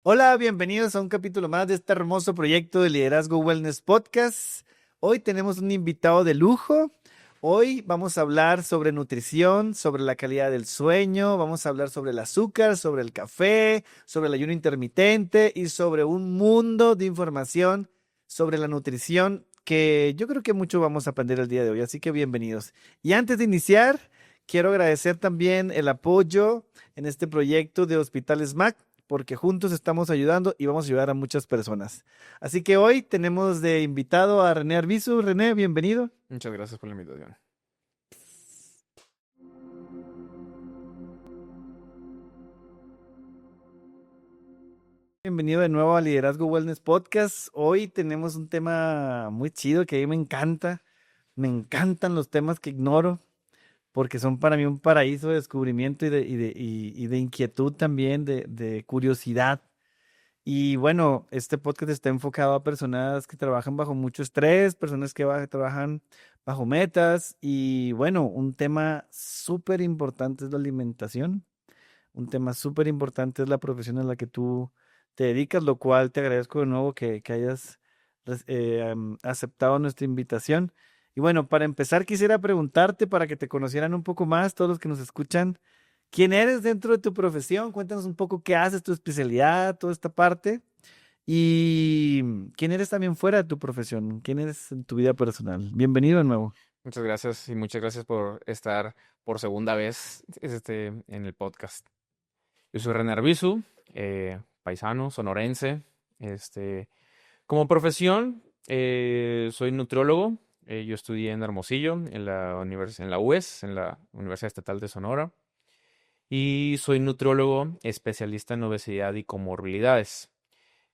Hola, bienvenidos a un capítulo más de este hermoso proyecto de Liderazgo Wellness Podcast. Hoy tenemos un invitado de lujo. Hoy vamos a hablar sobre nutrición, sobre la calidad del sueño, vamos a hablar sobre el azúcar, sobre el café, sobre el ayuno intermitente y sobre un mundo de información sobre la nutrición que yo creo que mucho vamos a aprender el día de hoy. Así que bienvenidos. Y antes de iniciar, quiero agradecer también el apoyo en este proyecto de Hospital SMAC porque juntos estamos ayudando y vamos a ayudar a muchas personas. Así que hoy tenemos de invitado a René Arbizu. René, bienvenido. Muchas gracias por la invitación. Bienvenido de nuevo a Liderazgo Wellness Podcast. Hoy tenemos un tema muy chido que a mí me encanta. Me encantan los temas que ignoro porque son para mí un paraíso de descubrimiento y de inquietud también, de curiosidad. Y bueno, este podcast está enfocado a personas que trabajan bajo mucho estrés, personas que trabajan bajo metas y bueno, un tema súper importante es la alimentación, un tema súper importante es la profesión a la que tú te dedicas, lo cual te agradezco de nuevo que hayas aceptado nuestra invitación. Y bueno, para empezar quisiera preguntarte para que te conocieran un poco más todos los que nos escuchan. ¿Quién eres dentro de tu profesión? Cuéntanos un poco qué haces, tu especialidad, toda esta parte. ¿Y quién eres también fuera de tu profesión? ¿Quién eres en tu vida personal? Bienvenido de nuevo. Muchas gracias y muchas gracias por estar por segunda vez en el podcast. Yo soy René Arbizu, paisano, sonorense. Como profesión, soy nutriólogo. Yo estudié en Hermosillo, en la UES, en la Universidad Estatal de Sonora. Y soy nutriólogo especialista en obesidad y comorbilidades.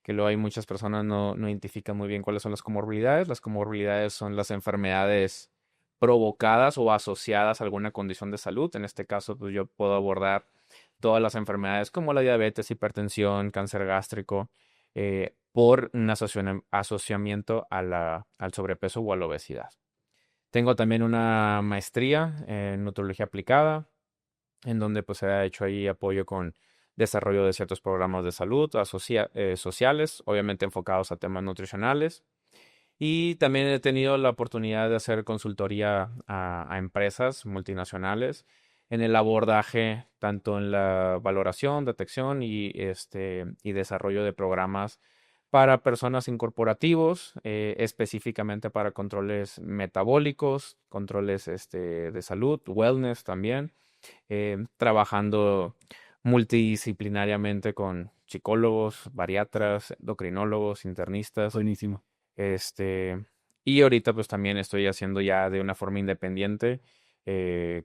Que luego hay muchas personas no identifican muy bien cuáles son las comorbilidades. Las comorbilidades son las enfermedades provocadas o asociadas a alguna condición de salud. En este caso, pues yo puedo abordar todas las enfermedades como la diabetes, hipertensión, cáncer gástrico, por un asociamiento al sobrepeso o a la obesidad. Tengo también una maestría en nutrología aplicada, en donde pues se ha hecho ahí apoyo con desarrollo de ciertos programas de salud sociales, obviamente enfocados a temas nutricionales. Y también he tenido la oportunidad de hacer consultoría a empresas multinacionales en el abordaje, tanto en la valoración, detección y desarrollo de programas para personas incorporativos, específicamente para controles metabólicos, controles de salud, wellness también, trabajando multidisciplinariamente con psicólogos, bariatras, endocrinólogos, internistas. Buenísimo. Este, y ahorita pues también estoy haciendo ya de una forma independiente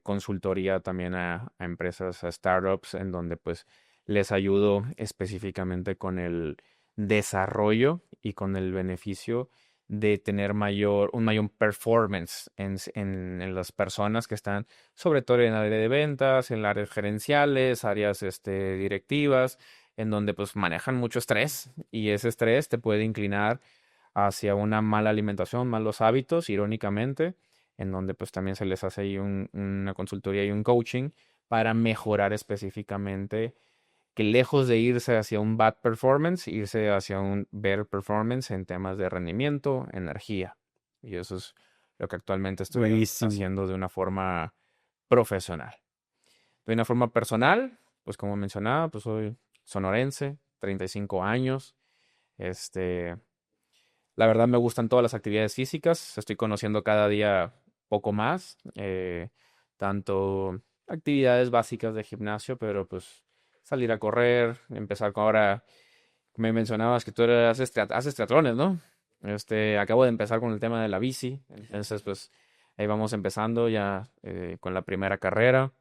consultoría también a empresas, a startups, en donde pues les ayudo específicamente con el desarrollo y con el beneficio de tener un mayor performance en las personas que están, sobre todo en el área de ventas, en las áreas gerenciales, áreas directivas, en donde pues manejan mucho estrés y ese estrés te puede inclinar hacia una mala alimentación, malos hábitos, irónicamente, en donde pues también se les hace ahí una consultoría y un coaching para mejorar específicamente que lejos de irse hacia un bad performance, irse hacia un better performance en temas de rendimiento, energía. Y eso es lo que actualmente estoy Buenísimo. haciendo de una forma profesional. De una forma personal, pues como mencionaba, pues soy sonorense, 35 años. Este, la verdad me gustan todas las actividades físicas, estoy conociendo cada día poco más, tanto actividades básicas de gimnasio, pero pues salir a correr, empezar con ahora, me mencionabas que tú haces triatlones, ¿no? Acabo de empezar con el tema de la bici, entonces pues ahí vamos empezando ya con la primera carrera,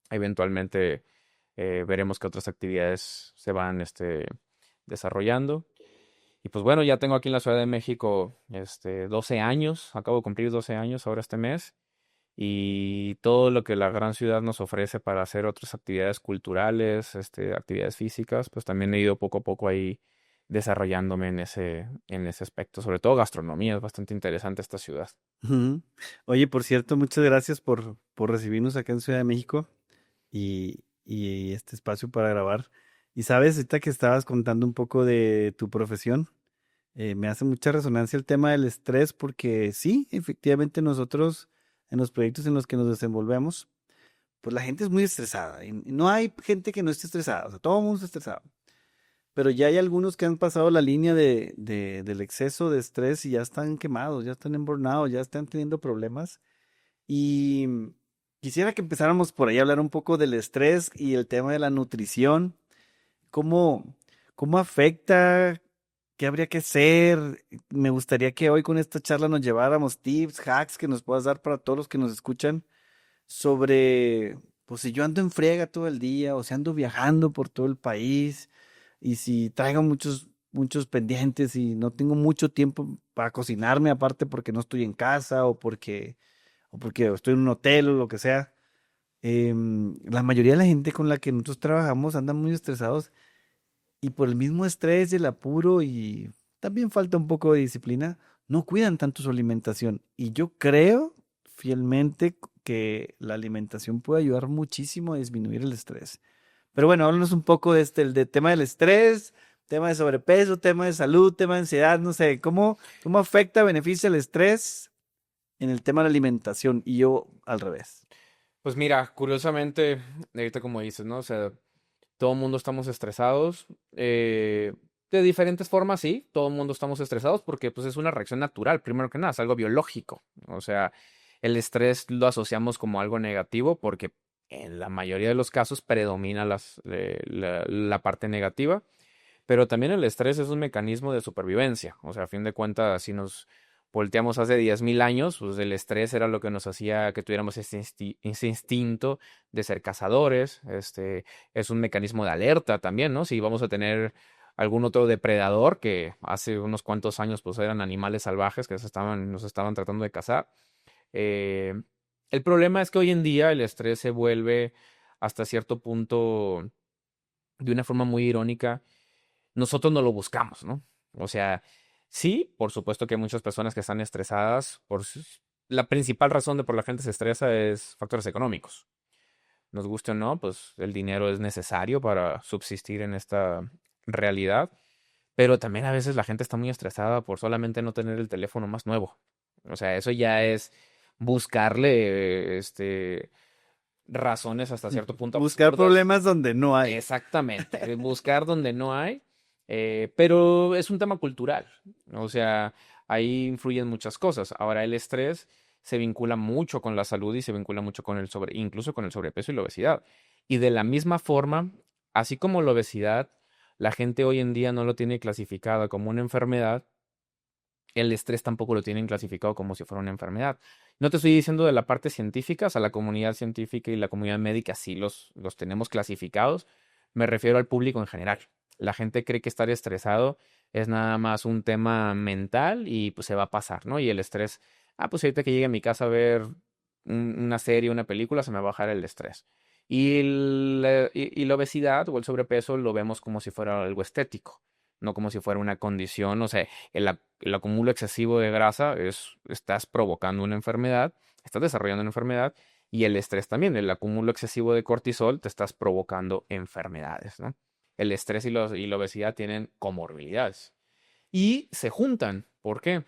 eventualmente veremos qué otras actividades se van desarrollando. Y pues bueno, ya tengo aquí en la Ciudad de México 12 años, acabo de cumplir 12 años ahora este mes, y todo lo que la gran ciudad nos ofrece para hacer otras actividades culturales, actividades físicas, pues también he ido poco a poco ahí desarrollándome en ese aspecto, sobre todo gastronomía, es bastante interesante esta ciudad. Ujú. Oye, por cierto, muchas gracias por recibirnos acá en Ciudad de México y este espacio para grabar. Y sabes, ahorita que estabas contando un poco de tu profesión, me hace mucha resonancia el tema del estrés porque sí, efectivamente nosotros en los proyectos en los que nos desenvolvemos, pues la gente es muy estresada y no hay gente que no esté estresada, o sea, todo el mundo está estresado. Pero ya hay algunos que han pasado la línea del exceso de estrés y ya están quemados, ya están en burnout, ya están teniendo problemas. Y quisiera que empezáramos por ahí a hablar un poco del estrés y el tema de la nutrición. ¿Cómo, cómo afecta? ¿Qué habría que hacer? Me gustaría que hoy con esta charla nos lleváramos tips, hacks que nos puedas dar para todos los que nos escuchan sobre, pues si yo ando en friega todo el día o si ando viajando por todo el país y si traigo muchos pendientes y no tengo mucho tiempo para cocinarme aparte porque no estoy en casa o porque estoy en un hotel o lo que sea. La mayoría de la gente con la que nosotros trabajamos anda muy estresados y por el mismo estrés y el apuro y también falta un poco de disciplina, no cuidan tanto su alimentación. Y yo creo fielmente que la alimentación puede ayudar muchísimo a disminuir el estrés. Pero bueno, háblanos un poco el de tema del estrés, tema de sobrepeso, tema de salud, tema de ansiedad, no sé, ¿cómo afecta, beneficia el estrés en el tema de la alimentación? Y yo al revés. Pues mira, curiosamente, ahorita como dices, ¿no? O sea, todo el mundo estamos estresados. De diferentes formas, sí, todo el mundo estamos estresados porque pues es una reacción natural, primero que nada, es algo biológico. O sea, el estrés lo asociamos como algo negativo porque en la mayoría de los casos predomina la parte negativa, pero también el estrés es un mecanismo de supervivencia. O sea, a fin de cuentas, si nos volteamos hace 10.000 años, pues el estrés era lo que nos hacía que tuviéramos ese instinto de ser cazadores. Es un mecanismo de alerta también, ¿no? Si vamos a tener algún otro depredador que hace unos cuantos años pues eran animales salvajes que nos estaban tratando de cazar. Eh, el problema es que hoy en día el estrés se vuelve hasta cierto punto de una forma muy irónica nosotros no lo buscamos, ¿no? O sea, sí, por supuesto que hay muchas personas que están estresadas la principal razón de por la gente se estresa es factores económicos. Nos guste o no, pues el dinero es necesario para subsistir en esta realidad, pero también a veces la gente está muy estresada por solamente no tener el teléfono más nuevo. O sea, eso ya es buscarle, razones hasta cierto punto Buscar absurdas. problemas donde no hay. Exactamente, buscar donde no hay, pero es un tema cultural, o sea, ahí influyen muchas cosas. Ahora, el estrés se vincula mucho con la salud y se vincula mucho con incluso con el sobrepeso y la obesidad. Y de la misma forma, así como la obesidad, la gente hoy en día no lo tiene clasificada como una enfermedad, el estrés tampoco lo tienen clasificado como si fuera una enfermedad. No te estoy diciendo de la parte científica, o sea, la comunidad científica y la comunidad médica sí los tenemos clasificados. Me refiero al público en general. La gente cree que estar estresado es nada más un tema mental y pues se va a pasar, ¿no? Y el estrés, pues ahorita que llegue a mi casa a ver una serie, una película, se me va a bajar el estrés. Y la obesidad o el sobrepeso lo vemos como si fuera algo estético, no como si fuera una condición. O sea, el acúmulo excesivo de grasa estás provocando una enfermedad, estás desarrollando una enfermedad, y el estrés también, el acúmulo excesivo de cortisol, te estás provocando enfermedades, ¿no? El estrés y la obesidad tienen comorbilidades y se juntan. ¿Por qué?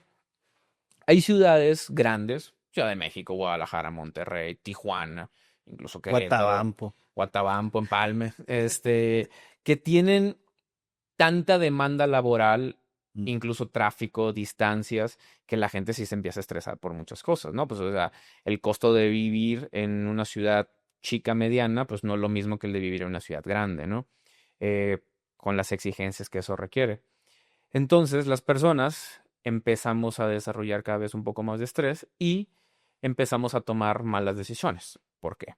Hay ciudades grandes, Ciudad de México, Guadalajara, Monterrey, Tijuana, incluso Querétaro, Guatabampo. Guatabampo, Empalme, que tienen tanta demanda laboral, Mm. incluso tráfico, distancias, que la gente sí se empieza a estresar por muchas cosas, ¿no? Pues, o sea, el costo de vivir en una ciudad chica, mediana, pues no es lo mismo que el de vivir en una ciudad grande, ¿no? Eh, con las exigencias que eso requiere. Entonces, las personas empezamos a desarrollar cada vez un poco más de estrés y empezamos a tomar malas decisiones. ¿Por qué?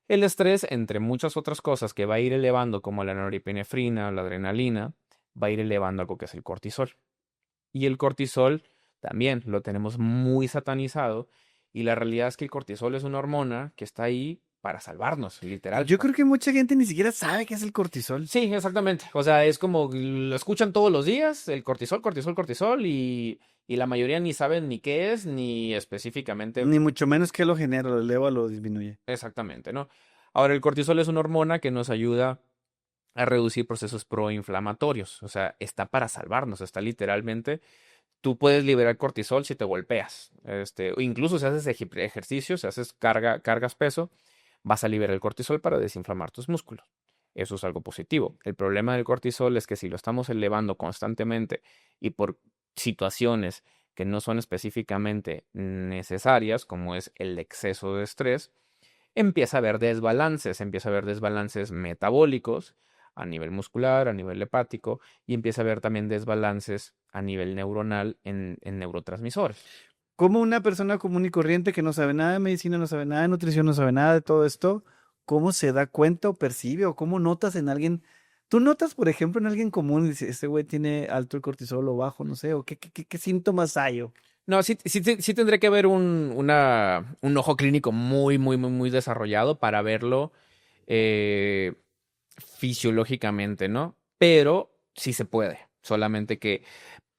El estrés, entre muchas otras cosas que va a ir elevando, como la norepinefrina, la adrenalina, va a ir elevando algo que es el cortisol. Y el cortisol también lo tenemos muy satanizado. Y la realidad es que el cortisol es una hormona que está ahí para salvarnos, literal. Yo creo que mucha gente ni siquiera sabe qué es el cortisol, Sí, exactamente. O sea, es como lo escuchan todos los días, el cortisol, cortisol, cortisol, y la mayoría ni saben ni qué es, ni específicamente ni mucho menos que lo genera, lo eleva o lo disminuye. exactamente, ¿no? Ahora, el cortisol es una hormona que nos ayuda a reducir procesos proinflamatorios. O sea, está para salvarnos, está literalmente. Tú puedes liberar cortisol si te golpeas. O incluso si haces ejercicio, si haces cargas peso, vas a liberar el cortisol para desinflamar tus músculos. Eso es algo positivo. El problema del cortisol es que si lo estamos elevando constantemente y por situaciones que no son específicamente necesarias, como es el exceso de estrés, empieza a haber desbalances metabólicos a nivel muscular, a nivel hepático, y empieza a haber también desbalances a nivel neuronal en neurotransmisores. Como una persona común y corriente que no sabe nada de medicina, no sabe nada de nutrición, no sabe nada de todo esto, ¿cómo se da cuenta o percibe o cómo notas en alguien? ¿Tú notas, por ejemplo, en alguien común y dices, este güey tiene alto el cortisol o bajo, no sé, o qué síntomas hay? No, sí tendré que ver un ojo clínico muy desarrollado para verlo eh, fisiológicamente, ¿no? Pero sí se puede, solamente que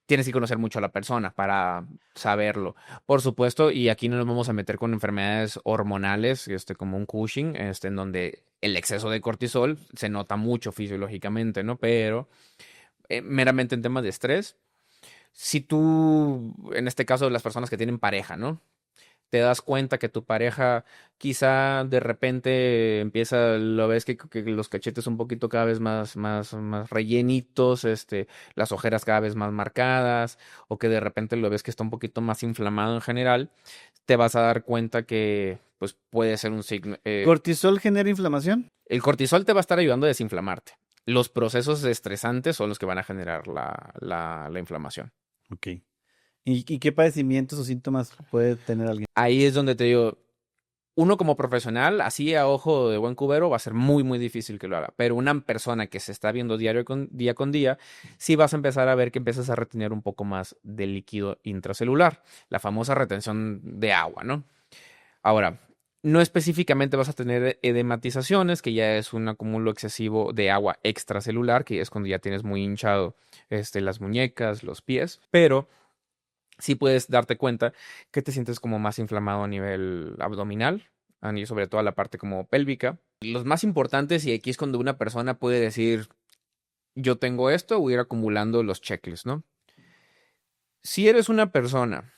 tienes que conocer mucho a la persona para saberlo. Por supuesto, y aquí no nos vamos a meter con enfermedades hormonales, como un Cushing, en donde el exceso de cortisol se nota mucho fisiológicamente, ¿no? Pero meramente en temas de estrés, si tú, en este caso, las personas que tienen pareja, ¿no? Te das cuenta que tu pareja quizá de repente empieza, lo ves que los cachetes un poquito cada vez más rellenitos, las ojeras cada vez más marcadas, o que de repente lo ves que está un poquito más inflamado en general, te vas a dar cuenta que pues puede ser un signo. ¿Cortisol genera inflamación? El cortisol te va a estar ayudando a desinflamarte. Los procesos estresantes son los que van a generar la inflamación. Ok. ¿Y qué padecimientos o síntomas puede tener alguien? Ahí es donde te digo, uno como profesional, así a ojo de buen cubero, va a ser muy difícil que lo haga. Pero una persona que se está viendo día con día, sí vas a empezar a ver que empiezas a retener un poco más de líquido intracelular, la famosa retención de agua, ¿no? Ahora, no específicamente vas a tener edematizaciones, que ya es un acúmulo excesivo de agua extracelular, que es cuando ya tienes muy hinchado las muñecas, los pies, pero sí puedes darte cuenta que te sientes como más inflamado a nivel abdominal, sobre todo a la parte como pélvica. Los más importantes, y aquí es cuando una persona puede decir, yo tengo esto, voy a ir acumulando los checklists, ¿no? Si eres una persona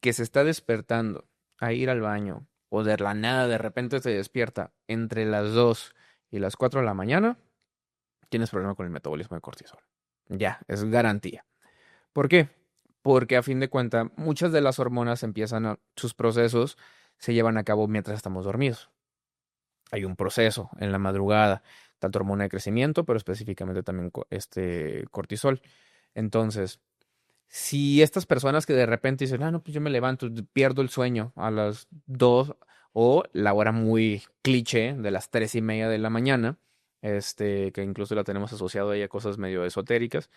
que se está despertando a ir al baño o de la nada de repente se despierta entre las 2 y las 4 de la mañana, tienes problema con el metabolismo de cortisol. Ya, es garantía. ¿Por qué? Porque a fin de cuentas, muchas de las hormonas sus procesos se llevan a cabo mientras estamos dormidos. Hay un proceso en la madrugada, tanto hormona de crecimiento, pero específicamente también cortisol. Entonces, si estas personas que de repente dicen, no, pues yo me levanto, pierdo el sueño a las 2 o la hora muy cliché de las 3:30 de la mañana, que incluso la tenemos asociado ahí a cosas medio esotéricas,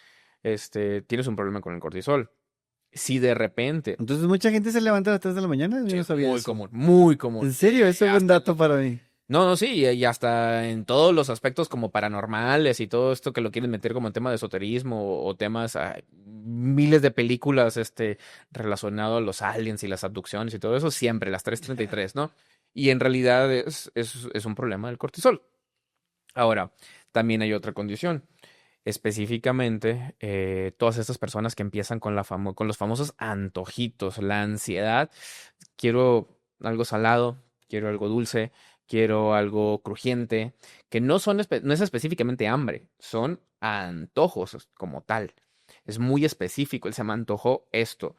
tienes un problema con el cortisol. Si de repente, Entonces, mucha gente se levanta a las 3 de la mañana. Yo sí, no sabía muy eso. común, muy común. ¿En serio? Eso es buen Hasta dato para mí. no, sí, y hasta en todos los aspectos como paranormales y todo esto que lo quieren meter como en tema de esoterismo o temas, miles de películas relacionado a los aliens y las abducciones y todo eso, siempre las 3:33, ¿no? Y en realidad es un problema del cortisol. Ahora, también hay otra condición. Específicamente, todas estas personas que empiezan con con los famosos antojitos, la ansiedad, quiero algo salado, quiero algo dulce, quiero algo crujiente, que no es específicamente hambre, son antojos como tal. Es muy específico, él se me antojó esto,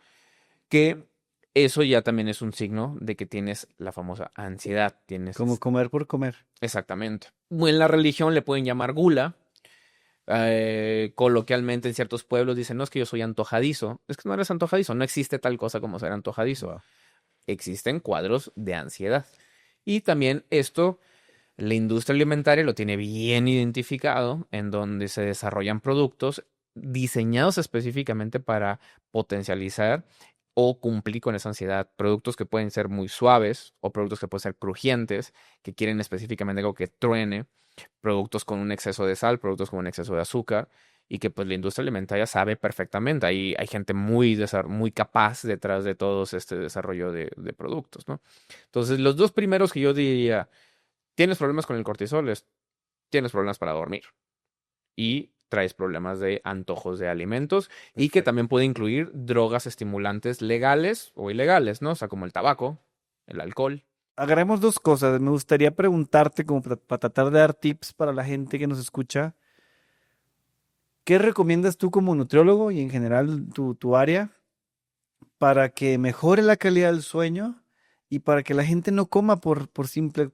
que eso ya también es un signo de que tienes la famosa ansiedad, Como comer por comer. exactamente. En la religión le pueden llamar gula. Coloquialmente en ciertos pueblos dicen, no es que yo soy antojadizo. Es que no eres antojadizo, no existe tal cosa como ser antojadizo. Wow. Existen cuadros de ansiedad. Y también esto, la industria alimentaria lo tiene bien identificado, en donde se desarrollan productos diseñados específicamente para potencializar o cumplir con esa ansiedad. Productos que pueden ser muy suaves o productos que pueden ser crujientes, que quieren específicamente algo que truene, productos con un exceso de sal, productos con un exceso de azúcar, y que pues la industria alimentaria sabe perfectamente. Hay gente muy capaz detrás de todos este desarrollo de productos, ¿no? Entonces, los dos primeros que yo diría, tienes problemas con el cortisol, tienes problemas para dormir. y traes problemas de antojos de alimentos y que también puede incluir drogas estimulantes legales o ilegales, ¿no? O sea, como el tabaco, el alcohol. Agarremos dos cosas. Me gustaría preguntarte, como para tratar de dar tips para la gente que nos escucha, ¿qué recomiendas tú como nutriólogo y en general tu área para que mejore la calidad del sueño y para que la gente no coma por simple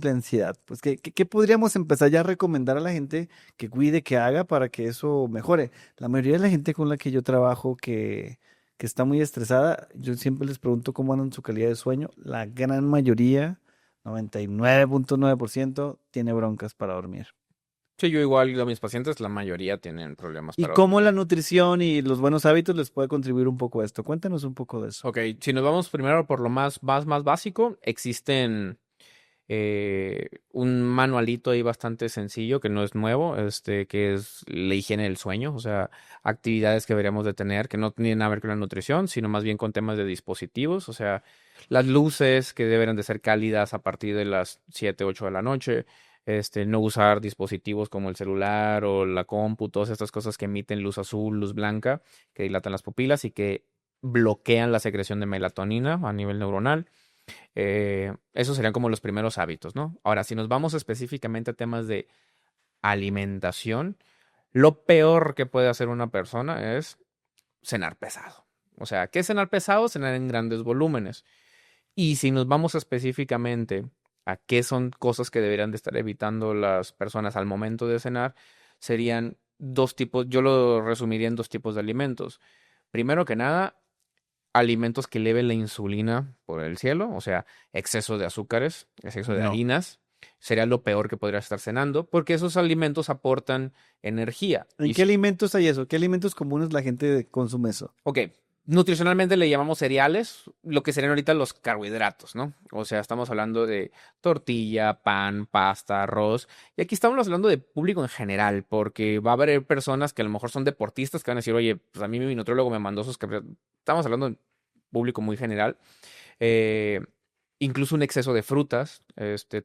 ansiedad? Pues, ¿qué podríamos empezar ya a recomendar a la gente que cuide, que haga para que eso mejore? La mayoría de la gente con la que yo trabajo que está muy estresada, yo siempre les pregunto cómo andan su calidad de sueño. La gran mayoría, 99.9%, tiene broncas para dormir. Sí, yo igual a mis pacientes, la mayoría tienen problemas ¿Y para cómo la dormir. nutrición y los buenos hábitos les puede contribuir un poco a esto? Cuéntanos un poco de eso. Ok, si nos vamos primero por lo más básico, existen un manualito ahí bastante sencillo, que no es nuevo, que es la higiene del sueño, o sea, actividades que deberíamos de tener que no tienen nada que ver con la nutrición, sino más bien con temas de dispositivos, o sea, las luces que deberían de ser cálidas a partir de las 7 8 de la noche, no usar dispositivos como el celular o la compu, todas estas cosas que emiten luz azul, luz blanca, que dilatan las pupilas y que bloquean la secreción de melatonina a nivel neuronal. Esos serían como los primeros hábitos, ¿no? Ahora, si nos vamos específicamente a temas de alimentación, lo peor que puede hacer una persona es cenar pesado. O sea, ¿qué es cenar pesado? Cenar en grandes volúmenes. Y si nos vamos específicamente a qué son cosas que deberían de estar evitando las personas al momento de cenar, serían dos tipos, yo lo resumiría en dos tipos de alimentos. Primero que nada, alimentos que eleven la insulina por el cielo, o sea, exceso de azúcares, exceso de No. harinas, sería lo peor que podría estar cenando, porque esos alimentos aportan energía. ¿En qué alimentos hay eso? ¿Qué alimentos comunes la gente consume eso? Ok, nutricionalmente le llamamos cereales, lo que serían ahorita los carbohidratos, ¿no? O sea, estamos hablando de tortilla, pan, pasta, arroz, y aquí estamos hablando de público en general, porque va a haber personas que a lo mejor son deportistas que van a decir, oye, pues a mí mi nutriólogo me mandó esos carbohidratos. Estamos hablando de público muy general. Eh, Incluso un exceso de frutas,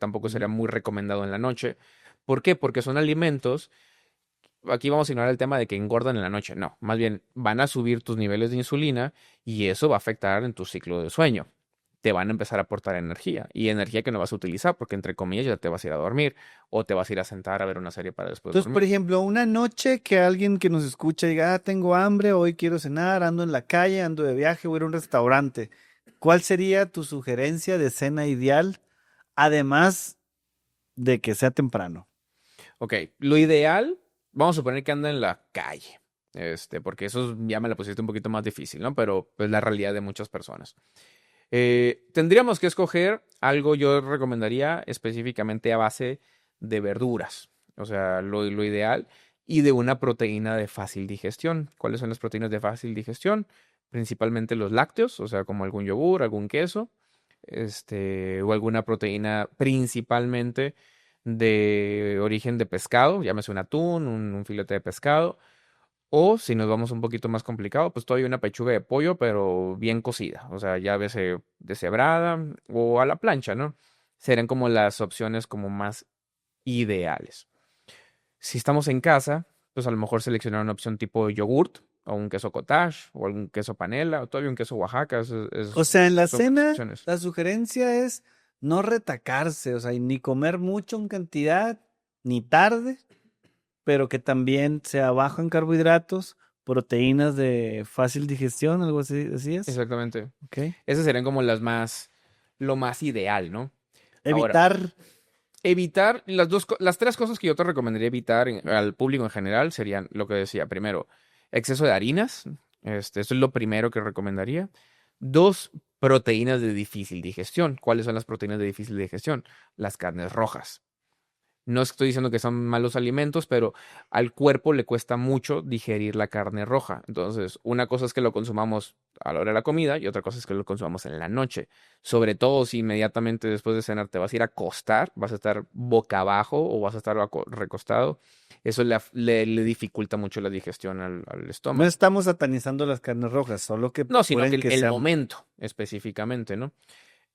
tampoco Ujú. sería muy recomendado en la noche. ¿Por qué? Porque son alimentos, aquí vamos a ignorar el tema de que engordan en la noche, no, más bien van a subir tus niveles de insulina y eso va a afectar en tu ciclo de sueño. Te van a empezar a aportar energía y energía que no vas a utilizar porque entre comillas ya te vas a ir a dormir o te vas a ir a sentar a ver una serie para después Entonces, por dormir. ejemplo, una noche que alguien que nos escucha diga, tengo hambre, hoy quiero cenar, ando en la calle, ando de viaje, voy a ir a un restaurante. ¿Cuál sería tu sugerencia de cena ideal, además de que sea temprano? Ok, lo ideal, vamos a suponer que anda en la calle, porque eso ya me la pusiste un poquito más difícil, ¿no? Pero es la realidad de muchas personas. Tendríamos que escoger algo, yo recomendaría específicamente a base de verduras, o sea, lo ideal, y de una proteína de fácil digestión. ¿Cuáles son las proteínas de fácil digestión? Principalmente los lácteos, o sea, como algún yogur, algún queso, o alguna proteína principalmente de origen de pescado, llámese un atún, un filete de pescado o si nos vamos un poquito más complicado, pues todavía una pechuga de pollo, pero bien cocida. O sea, ya veces deshebrada o a la plancha, ¿no? Serían como las opciones como más ideales. Si estamos en casa, pues a lo mejor seleccionar una opción tipo yogurt o un queso cottage o algún queso panela o todavía un queso Oaxaca. O sea, en la Son buenas cena, opciones. la sugerencia es no retacarse, o sea, y ni comer mucho en cantidad, ni tarde, pero que también sea bajo en carbohidratos, proteínas de fácil digestión, algo así decías. Exactamente. Ok. Esas serían como lo más ideal, ¿no? Ahora, Evitar. evitar las tres cosas que yo te recomendaría evitar al público en general serían lo que decía, primero, exceso de harinas, eso es lo primero que recomendaría. Dos, proteínas de difícil digestión. ¿Cuáles son las proteínas de difícil digestión? Las carnes rojas. No estoy diciendo que son malos alimentos, pero al cuerpo le cuesta mucho digerir la carne roja. Entonces, una cosa es que lo consumamos a la hora de la comida y otra cosa es que lo consumamos en la noche. Sobre todo si inmediatamente después de cenar te vas a ir a acostar, vas a estar boca abajo o vas a estar recostado. Eso le dificulta mucho la digestión al No estómago. estamos satanizando las carnes rojas, solo que No, sino que procuren que el sean. momento específicamente, ¿no?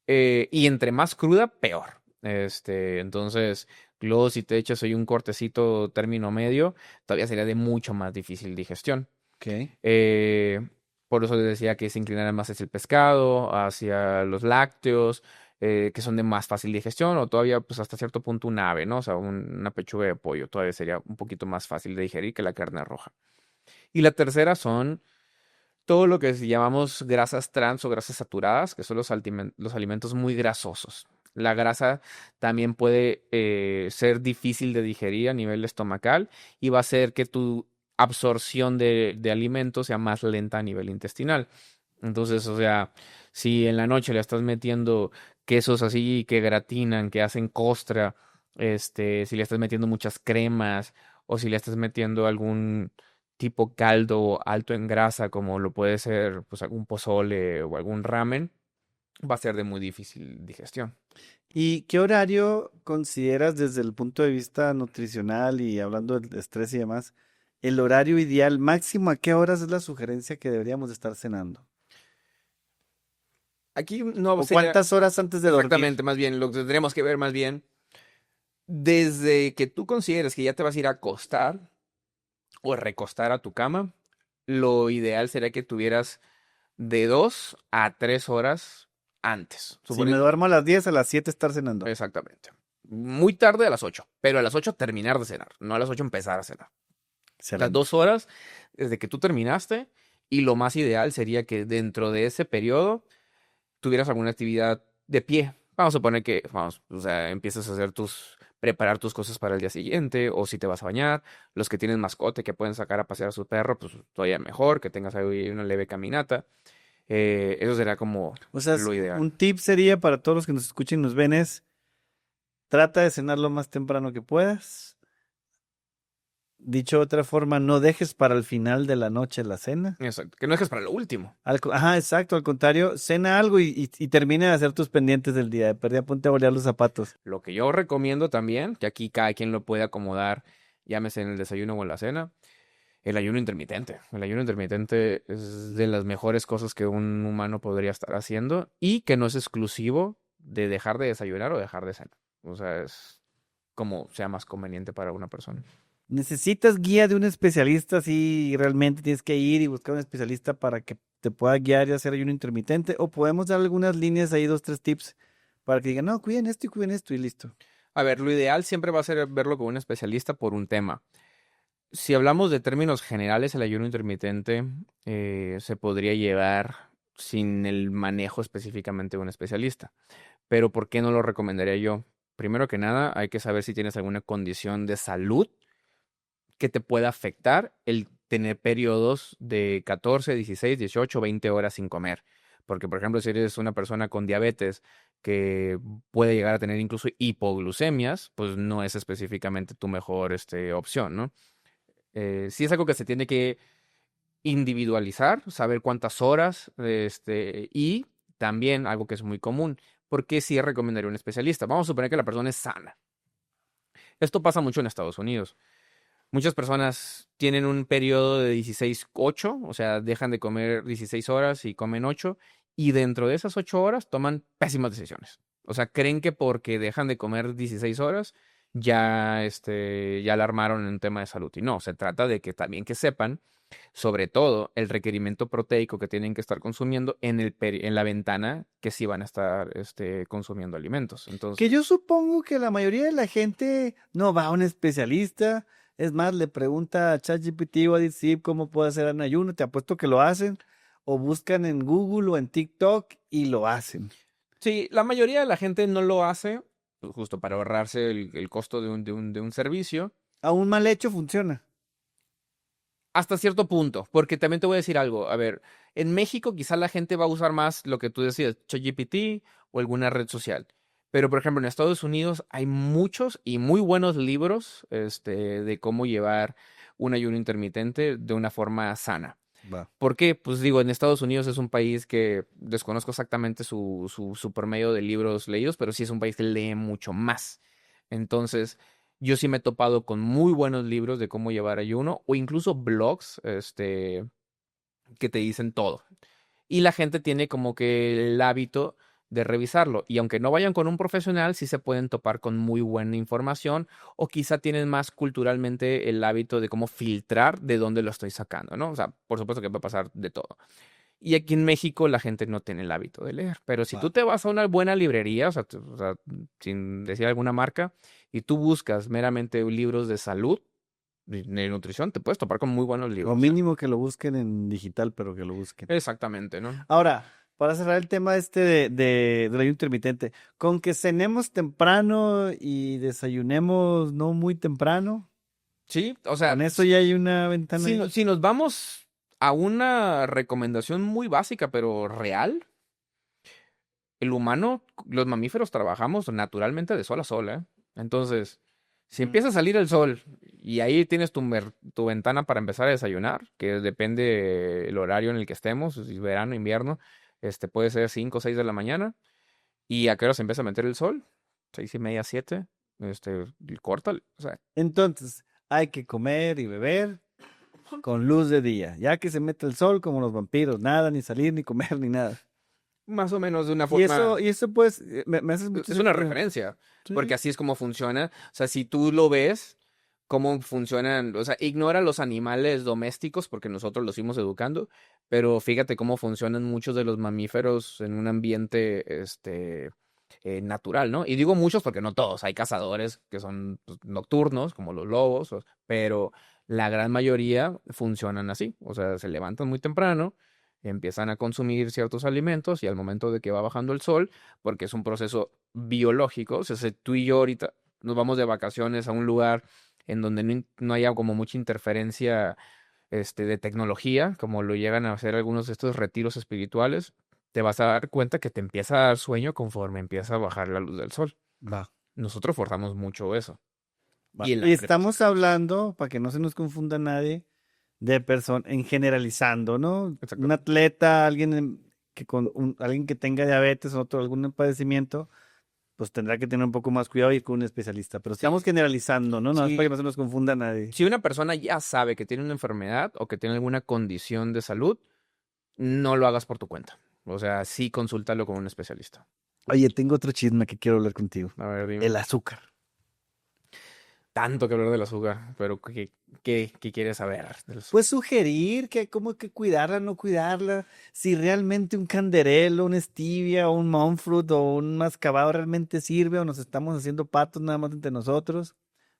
Y entre más cruda, peor. Entonces, Luego, si te echas hoy un cortecito término medio, todavía sería de mucho más difícil digestión. Ok. Eh, por eso les decía que se inclinaran más hacia el pescado, hacia los lácteos, que son de más fácil digestión, o todavía, pues hasta cierto punto un ave, ¿no? O sea, una pechuga de pollo todavía sería un poquito más fácil de digerir que la carne roja. Y la tercera son todo lo que llamamos grasas trans o grasas saturadas, que son los alimentos muy grasosos. La grasa también puede ser difícil de digerir a nivel estomacal y va a hacer que tu absorción de alimentos sea más lenta a nivel intestinal. Entonces, o sea, si en la noche le estás metiendo quesos así que gratinan, que hacen costra, si le estás metiendo muchas cremas o si le estás metiendo algún tipo caldo alto en grasa, como lo puede ser pues algún pozole o algún ramen, va a ser de muy difícil digestión. ¿Y qué horario consideras desde el punto de vista nutricional y hablando del estrés y demás, el horario ideal máximo? ¿A qué horas es la sugerencia que deberíamos estar cenando? Aquí no ¿O sería cuántas horas antes de dormir? exactamente, más bien, lo que tendríamos que ver más bien, desde que tú consideres que ya te vas a ir a acostar o recostar a tu cama, lo ideal sería que tuvieras de 2 a 3 horas antes. Si me duermo a las 10, a las 7 estar cenando. Exactamente. Muy tarde a las 8, pero a las 8 terminar de cenar, no a las 8 empezar a cenar. Las Excelente. 2 horas desde que tú terminaste y lo más ideal sería que dentro de ese periodo tuvieras alguna actividad de pie. Vamos a suponer que, vamos, o sea, empiezas a hacer preparar tus cosas para el día siguiente, o si te vas a bañar, los que tienen mascote que pueden sacar a pasear a su perro, pues todavía mejor, que tengas ahí una leve caminata. Eso sería como O sea, lo ideal. un tip sería para todos los que nos escuchen y nos ven es, trata de cenar lo más temprano que puedas. Dicho de otra forma, no dejes para el final de la noche la cena. Exacto. Que no dejes para lo último. Ajá, exacto, al contrario, cena algo y termina de hacer tus pendientes del día. De perdida, ponte a bolear los zapatos. Lo que yo recomiendo también, que aquí cada quien lo puede acomodar, llámese en el desayuno o en la cena, el ayuno intermitente. El ayuno intermitente es de las mejores cosas que un humano podría estar haciendo y que no es exclusivo de dejar de desayunar o dejar de cenar. O sea, es como sea más conveniente para una persona. Necesitas guía de un especialista si realmente tienes que ir y buscar un especialista para que te pueda guiar y hacer ayuno intermitente. O podemos dar algunas líneas ahí, dos, tres tips para que digan, no, cuiden esto y listo. A ver, lo ideal siempre va a ser verlo con un especialista por un tema. Si hablamos de términos generales, el ayuno intermitente se podría llevar sin el manejo específicamente de un especialista. Pero ¿por qué no lo recomendaría yo? Primero que nada, hay que saber si tienes alguna condición de salud que te pueda afectar el tener periodos de 14, 16, 18, 20 horas sin comer. Porque, por ejemplo, si eres una persona con diabetes que puede llegar a tener incluso hipoglucemias, pues no es específicamente tu mejor opción, ¿no? Sí es algo que se tiene que individualizar, saber cuántas horas, y también algo que es muy común, porque sí recomendaría un especialista. Vamos a suponer que la persona es sana. Esto pasa mucho en Estados Unidos. Muchas personas tienen un periodo de 16-8, o sea, dejan de comer 16 horas y comen 8, y dentro de esas 8 horas toman pésimas decisiones. O sea, creen que porque dejan de comer 16 horas ya la armaron en un tema de salud. Y no, se trata de que también que sepan, sobre todo, el requerimiento proteico que tienen que estar consumiendo en la ventana que sí van a estar consumiendo alimentos. Que Entonces, yo supongo que la mayoría de la gente no va a un especialista. Es más, le pregunta a ChatGPT o a DeepSeek cómo puede hacer un ayuno. Te apuesto que lo hacen. O buscan en Google o en TikTok y lo hacen. sí, la mayoría de la gente no lo hace pues, justo para ahorrarse el costo de un servicio, Aún mal hecho funciona. hasta cierto punto, porque también te voy a decir algo. A ver, en México quizá la gente va a usar más lo que tú decías, ChatGPT o alguna red social. Pero, por ejemplo, en Estados Unidos hay muchos y muy buenos libros, de cómo llevar un ayuno intermitente de una forma sana. Va. ¿Por qué? Pues digo, en Estados Unidos es un país que desconozco exactamente su promedio de libros leídos, pero sí es un país que lee mucho más. Entonces, yo sí me he topado con muy buenos libros de cómo llevar ayuno o incluso blogs, que te dicen todo. Y la gente tiene como que el hábito de revisarlo. Y aunque no vayan con un profesional, sí se pueden topar con muy buena información o quizá tienen más culturalmente el hábito de cómo filtrar de dónde lo estoy sacando, ¿no? O sea, por supuesto que puede pasar de todo. Y aquí en México la gente no tiene el hábito de leer. Pero si tú Wow. te vas a una buena librería, o sea, sin decir alguna marca, y tú buscas meramente libros de salud, de nutrición, te puedes topar con muy buenos O libros, ¿eh? mínimo que lo busquen en digital, pero que lo busquen. Exactamente, ¿no? Ahora, para cerrar el tema este del ayuno intermitente, con que cenemos temprano y desayunemos no muy temprano, Sí, o sea, con eso ya hay una ventana ahí. si nos vamos a una recomendación muy básica, pero real, el humano, los mamíferos trabajamos naturalmente de sol a sol, ¿eh? Entonces, si Mm. empieza a salir el sol y ahí tienes tu ventana para empezar a desayunar, que depende el horario en el que estemos, si verano, invierno, puede ser 5 o 6 de la mañana, y a qué hora se empieza a meter el sol, 6:30, 7, y córtale, o sea, Entonces, hay que comer y beber con luz de día, ya que se mete el sol como los vampiros, nada, ni salir, ni comer, ni nada. más o menos de una forma. Y eso pues, me haces mucho Es una sentido. referencia, porque Sí. así es como funciona. O sea, si tú lo ves, cómo funcionan, o sea, ignora los animales domésticos porque nosotros los fuimos educando, pero fíjate cómo funcionan muchos de los mamíferos en un ambiente, natural, ¿no? Y digo muchos porque no todos, hay cazadores que son pues, nocturnos, como los lobos, pero la gran mayoría funcionan así, o sea, se levantan muy temprano, empiezan a consumir ciertos alimentos y al momento de que va bajando el sol, porque es un proceso biológico, o sea, si tú y yo ahorita nos vamos de vacaciones a un lugar en donde no haya como mucha interferencia de tecnología, como lo llegan a hacer algunos de estos retiros espirituales, te vas a dar cuenta que te empieza a dar sueño conforme empieza a bajar la luz del sol. Va, Nosotros forzamos mucho eso. va. Y el Y hambre pasa estamos lo mismo. hablando, para que no se nos confunda nadie, de personas, en generalizando, ¿no? Un Exactamente. atleta, alguien que tenga diabetes o otro, algún padecimiento, pues tendrá que tener un poco más cuidado y ir con un especialista. Pero estamos Sí, generalizando, ¿no? No es para que sí. no se nos confunda nadie. Si una persona ya sabe que tiene una enfermedad o que tiene alguna condición de salud, no lo hagas por tu cuenta. O sea, sí consúltalo con un especialista. Oye, tengo otro chisme que quiero hablar contigo. A ver, dime. El azúcar. Tanto que hablar del azúcar, pero ¿qué quieres saber del azúcar? Pues sugerir que cómo que cuidarla, no cuidarla, si realmente un canderelo, una stevia, o un monk fruit o un mascabado realmente sirve o nos estamos haciendo patos nada más entre nosotros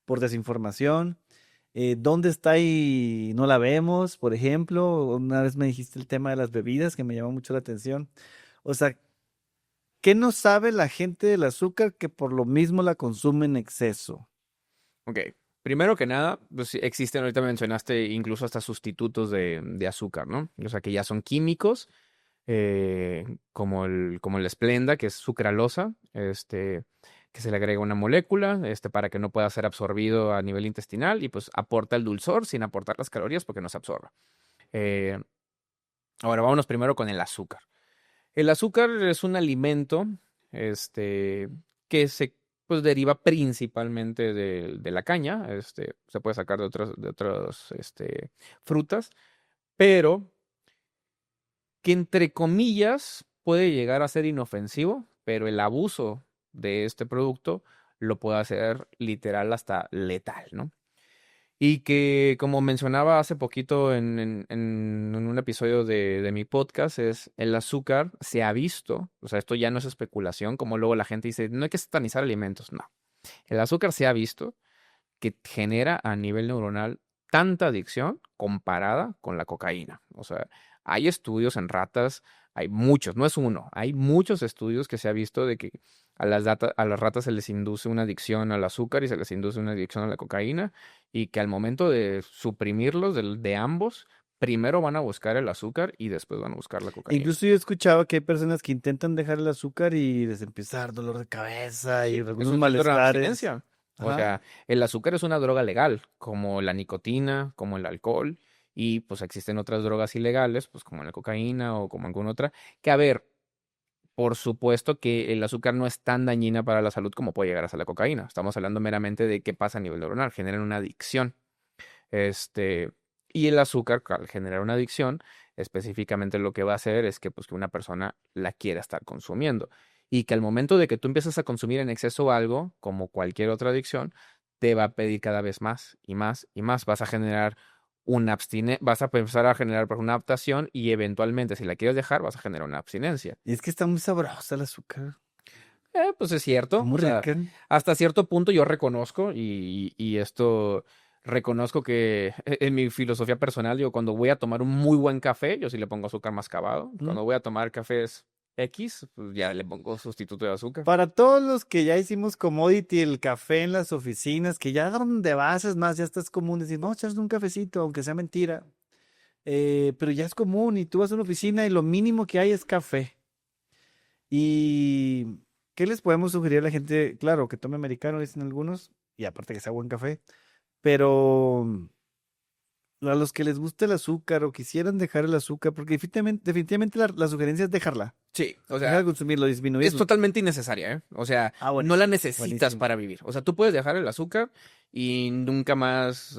por desinformación. ¿Dónde está y no la vemos? Por ejemplo, una vez me dijiste el tema de las bebidas que me llamó mucho la atención. O sea, ¿qué no sabe la gente del azúcar que por lo mismo la consume en exceso? Ok, primero que nada, pues sí, existen, ahorita mencionaste incluso hasta sustitutos de azúcar, ¿no? O sea, que ya son químicos, como el Splenda, que es sucralosa, que se le agrega una molécula, para que no pueda ser absorbido a nivel intestinal y pues aporta el dulzor sin aportar las calorías porque no se absorbe. Eh, Ahora vámonos primero con el azúcar. El azúcar es un alimento, que se pues deriva principalmente de la caña, se puede sacar de otras frutas, pero que entre comillas puede llegar a ser inofensivo, pero el abuso de este producto lo puede hacer literal hasta letal, ¿no? Y que, como mencionaba hace poquito en un episodio de mi podcast, es el azúcar se ha visto, o sea, esto ya no es especulación, como luego la gente dice, no hay que satanizar alimentos, no. El azúcar se ha visto que genera a nivel neuronal tanta adicción comparada con la cocaína. O sea, hay estudios en ratas, hay muchos, no es uno, hay muchos estudios que se ha visto de que a las ratas se les induce una adicción al azúcar y se les induce una adicción a la cocaína y que al momento de suprimirlos de ambos, primero van a buscar el azúcar y después van a buscar la cocaína. Incluso yo he escuchado que hay personas que intentan dejar el azúcar y les empieza a dar dolor de cabeza y Sí, es algunos un síndrome de malestares. abstinencia. O Ajá. sea, el azúcar es una droga legal, como la nicotina, como el alcohol, y pues existen otras drogas ilegales, pues como la cocaína o como alguna otra, que a ver, por supuesto que el azúcar no es tan dañina para la salud como puede llegar a ser la cocaína. Estamos hablando meramente de qué pasa a nivel neuronal, generan una adicción. Este, y el azúcar, al generar una adicción, específicamente lo que va a hacer es que, pues, que una persona la quiera estar consumiendo. y que al momento de que tú empiezas a consumir en exceso algo, como cualquier otra adicción, te va a pedir cada vez más y más y más. Vas a generar vas a empezar a generar por una adaptación y eventualmente, si la quieres dejar, vas a generar una abstinencia. Y es que está muy sabrosa el azúcar. Pues es cierto, Muy o sea, rica. hasta cierto punto yo reconozco y esto reconozco que en mi filosofía personal, yo cuando voy a tomar un muy buen café, yo sí le pongo azúcar mascabado. ¿Mm? Cuando voy a tomar cafés X, pues ya le pongo sustituto de azúcar. Para todos los que ya hicimos commodity, el café en las oficinas, que ya donde vas, es más, ya estás común decir, vamos a echarnos un cafecito, aunque sea mentira. Pero ya es común y tú vas a una oficina y lo mínimo que hay es café. ¿Y qué les podemos sugerir a la gente? Claro, que tome americano, dicen algunos, y aparte que sea buen café, pero a los que les gusta el azúcar o quisieran dejar el azúcar, porque definitivamente la sugerencia es dejarla, Sí, o dejar de sea, consumirlo, es disminuirlo. totalmente innecesaria, ¿eh? O sea, Ah, no la buenísimo, necesitas buenísimo. para vivir. O sea, tú puedes dejar el azúcar y nunca más, Si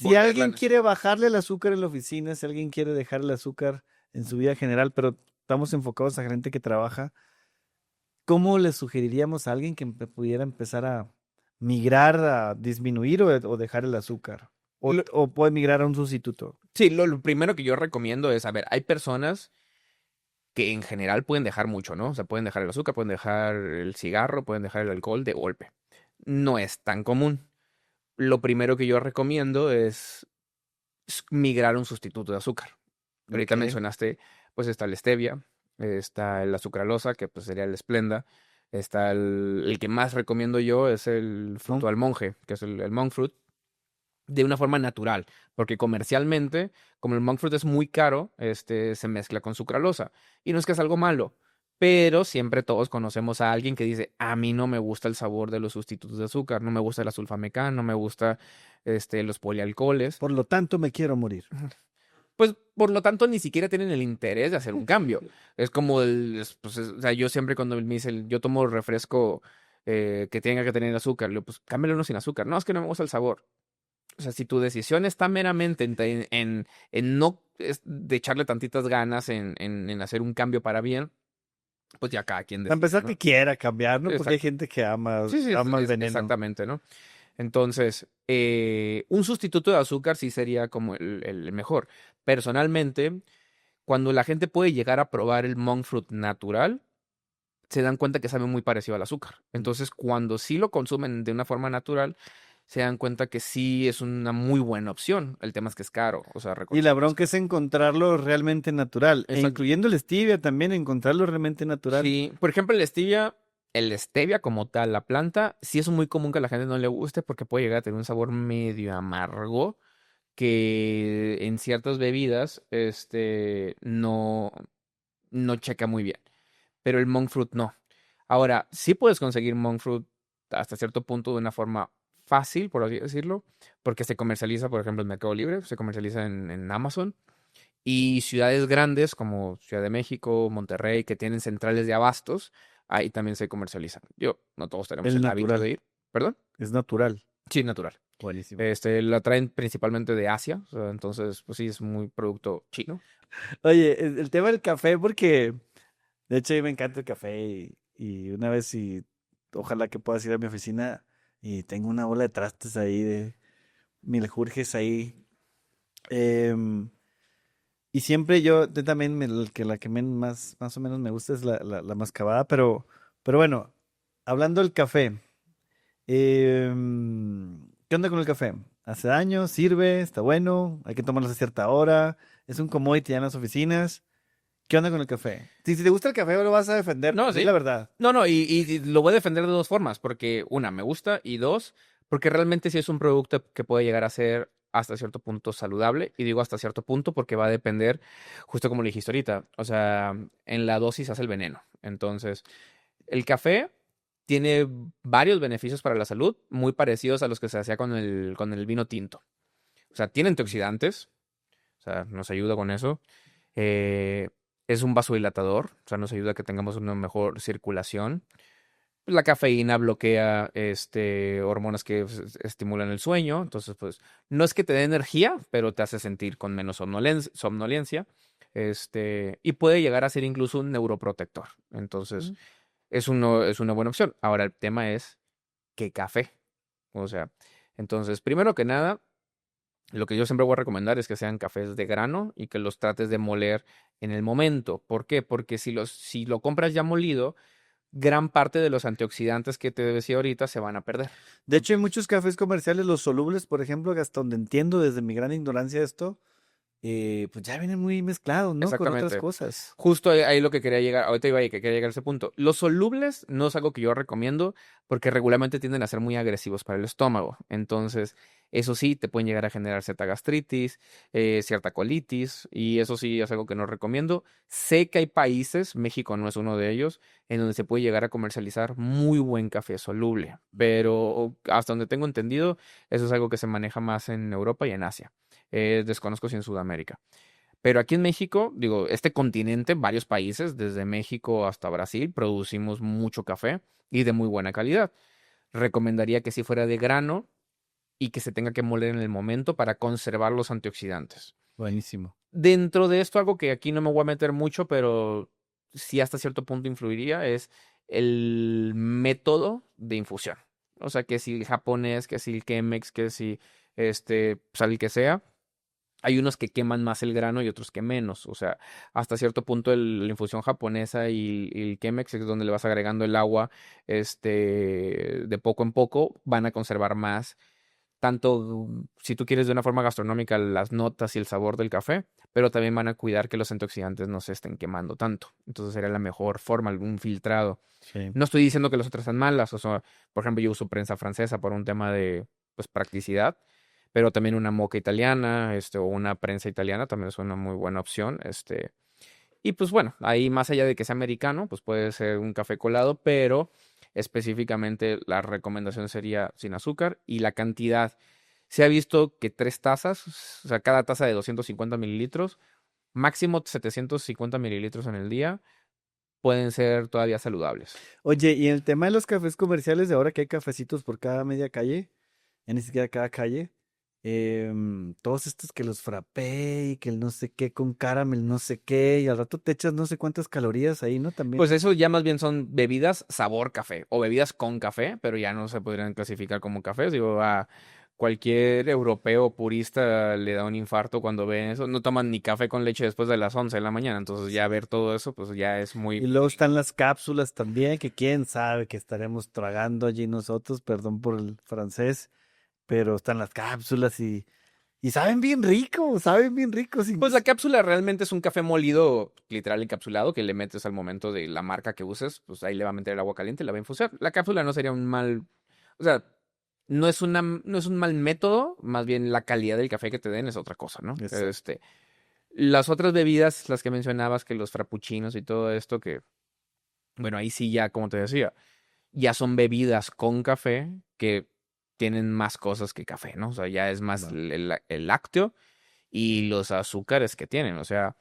volverla a alguien quiere necesitar. bajarle el azúcar en la oficina, si alguien quiere dejar el azúcar en su vida general, pero estamos enfocados a gente que trabaja, ¿cómo le sugeriríamos a alguien que pudiera empezar a migrar, a disminuir o dejar el azúcar? O puede migrar a un sustituto. Sí, lo primero que yo recomiendo es, a ver, hay personas que en general pueden dejar mucho, ¿no? O sea, pueden dejar el azúcar, pueden dejar el cigarro, pueden dejar el alcohol de golpe. No es tan común. Lo primero que yo recomiendo es migrar a un sustituto de azúcar. Ok. Ahorita mencionaste, pues está la stevia, está la sucralosa, que pues sería el Splenda, está el que más recomiendo yo es el ¿No? fruto al monje, que es el monk fruit, de una forma natural, porque comercialmente, como el monk fruit es muy caro, se mezcla con sucralosa. Y no es que es algo malo, pero siempre todos conocemos a alguien que dice, a mí no me gusta el sabor de los sustitutos de azúcar, no me gusta la sulfamecán, no me gusta los polialcoholes. Por lo tanto, me quiero morir. Pues por lo tanto ni siquiera tienen el interés de hacer un cambio. Es como o sea, yo siempre cuando me dicen, yo tomo refresco que tenga que tener azúcar, le digo, pues cámbialo uno sin azúcar. No, es que no me gusta el sabor. O sea, si tu decisión está meramente en no de echarle tantitas ganas en hacer un cambio para bien, pues ya cada quien Para decide, empezar, ¿no? que quiera cambiar, ¿no? Porque hay Exacto. gente que ama, Sí, sí, ama el veneno. exactamente, ¿no? Entonces, un sustituto de azúcar sí sería como el mejor. Personalmente, cuando la gente puede llegar a probar el monk fruit natural, se dan cuenta que sabe muy parecido al azúcar. Entonces, cuando sí lo consumen de una forma natural, se dan cuenta que sí es una muy buena opción. El tema es que es caro, o sea, Y la reconocer que es bronca caro. es encontrarlo realmente natural. E Exacto. incluyendo el stevia también, encontrarlo realmente natural. Sí, por ejemplo, el stevia como tal, la planta, sí es muy común que a la gente no le guste porque puede llegar a tener un sabor medio amargo que en ciertas bebidas, no checa muy bien. Pero el monk fruit no. Ahora, sí puedes conseguir monk fruit hasta cierto punto de una forma fácil, por así decirlo, porque se comercializa, por ejemplo, en Mercado Libre, se comercializa en Amazon. Y ciudades grandes como Ciudad de México, Monterrey, que tienen centrales de abastos, ahí también se comercializan. No todos tenemos El el hábito natural. de ir. ¿Perdón? Es natural. Sí, natural. Buenísimo. La traen principalmente de Asia, o sea, entonces, pues sí, es muy producto chino. Oye, el tema del café, porque de hecho a mí me encanta el café y una vez ojalá que puedas ir a mi oficina y tengo una bola de trastes ahí de miljurjes ahí. em, y siempre yo también la que más o menos me gusta es la mascabada, pero bueno, hablando del café, ¿qué onda con el café? ¿Hace daño? ¿Sirve? ¿Está bueno? ¿Hay que tomarlo a cierta hora? ¿Es un commodity ya en las oficinas? ¿Qué onda con el café? Si te gusta el café, lo vas a defender, No, di la sí. verdad. No, no, y lo voy a defender de dos formas, porque una, me gusta, y dos, porque realmente sí es un producto que puede llegar a ser hasta cierto punto saludable, y digo hasta cierto punto porque va a depender, justo como le dijiste ahorita, o sea, en la dosis hace el veneno. Entonces, el café tiene varios beneficios para la salud, muy parecidos a los que se hacía con el vino tinto. O sea, tiene antioxidantes, o sea, nos ayuda con eso. Eh, es un vasodilatador, o sea, nos ayuda a que tengamos una mejor circulación. La cafeína bloquea hormonas que estimulan el sueño, entonces pues no es que te dé energía, pero te hace sentir con menos somnolencia. y puede llegar a ser incluso un neuroprotector. Entonces, Mm. es una buena opción. Ahora, el tema es, ¿qué café? O sea, entonces, primero que nada, lo que yo siempre voy a recomendar es que sean cafés de grano y que los trates de moler en el momento. ¿Por qué? Porque si lo compras ya molido, gran parte de los antioxidantes que te decía ahorita se van a perder. De hecho, hay muchos cafés comerciales, los solubles, por ejemplo, que hasta donde entiendo desde mi gran ignorancia de esto, pues ya vienen muy mezclados, ¿no? Con otras Exactamente. cosas. Justo ahí lo que quería llegar, ahorita iba ahí, que quería llegar a ese punto. Los solubles no es algo que yo recomiendo porque regularmente tienden a ser muy agresivos para el estómago. Entonces, eso sí, te pueden llegar a generar cierta gastritis, cierta colitis, y eso sí es algo que no recomiendo. Sé que hay países, México no es uno de ellos, en donde se puede llegar a comercializar muy buen café soluble, pero hasta donde tengo entendido, eso es algo que se maneja más en Europa y en Asia. Desconozco si en Sudamérica. Pero aquí en México, digo, este continente, varios países, desde México hasta Brasil, producimos mucho café y de muy buena calidad. Recomendaría que si fuera de grano y que se tenga que moler en el momento para conservar los antioxidantes. Buenísimo. Dentro de esto, algo que aquí no me voy a meter mucho, pero sí hasta cierto punto influiría, es el método de infusión. O sea, que si el japonés, que si el Chemex, que si pues el que sea. Hay unos que queman más el grano y otros que menos. O sea, hasta cierto punto la infusión japonesa y el Chemex, es donde le vas agregando el agua, de poco en poco, van a conservar más. Tanto si tú quieres de una forma gastronómica las notas y el sabor del café, pero también van a cuidar que los antioxidantes no se estén quemando tanto. Entonces sería la mejor forma, algún filtrado. Sí. No estoy diciendo que las otras sean malas. O sea, por ejemplo, yo uso prensa francesa por un tema de, pues, practicidad, pero también una moca italiana, o una prensa italiana también es una muy buena opción, y pues bueno, ahí más allá de que sea americano, pues puede ser un café colado, pero específicamente la recomendación sería sin azúcar y la cantidad. Se ha visto que 3 tazas, o sea, cada taza de 250 mililitros, máximo 750 mililitros en el día, pueden ser todavía saludables. Oye, y en el tema de los cafés comerciales, de ahora que hay cafecitos por cada media calle, ya ni siquiera cada calle, todos estos que los frappé y que el no sé qué con caramel, no sé qué, y al rato te echas no sé cuántas calorías ahí, ¿no? También. Pues eso ya más bien son bebidas sabor café o bebidas con café, pero ya no se podrían clasificar como cafés. Digo, a cualquier europeo purista le da un infarto cuando ve eso. No toman ni café con leche después de las 11 de la mañana. Entonces ya ver todo eso, pues ya es Y muy... luego están las cápsulas también, que quién sabe que estaremos tragando allí nosotros, perdón por el francés, pero están las cápsulas y saben bien rico, Pues la cápsula realmente es un café molido, literal encapsulado, que le metes al momento de la marca que uses, pues ahí le va a meter el agua caliente y la va a infusar. La cápsula no sería un mal... O sea, no es un mal método, más bien la calidad del café que te den es otra cosa, ¿no? Exacto. Las otras bebidas, las que mencionabas, que los frappuccinos y todo esto, que, bueno, ahí sí ya, como te decía, ya son bebidas con café que tienen más cosas que café, ¿no? O sea, ya es más Va. el lácteo y los azúcares que tienen. O sea,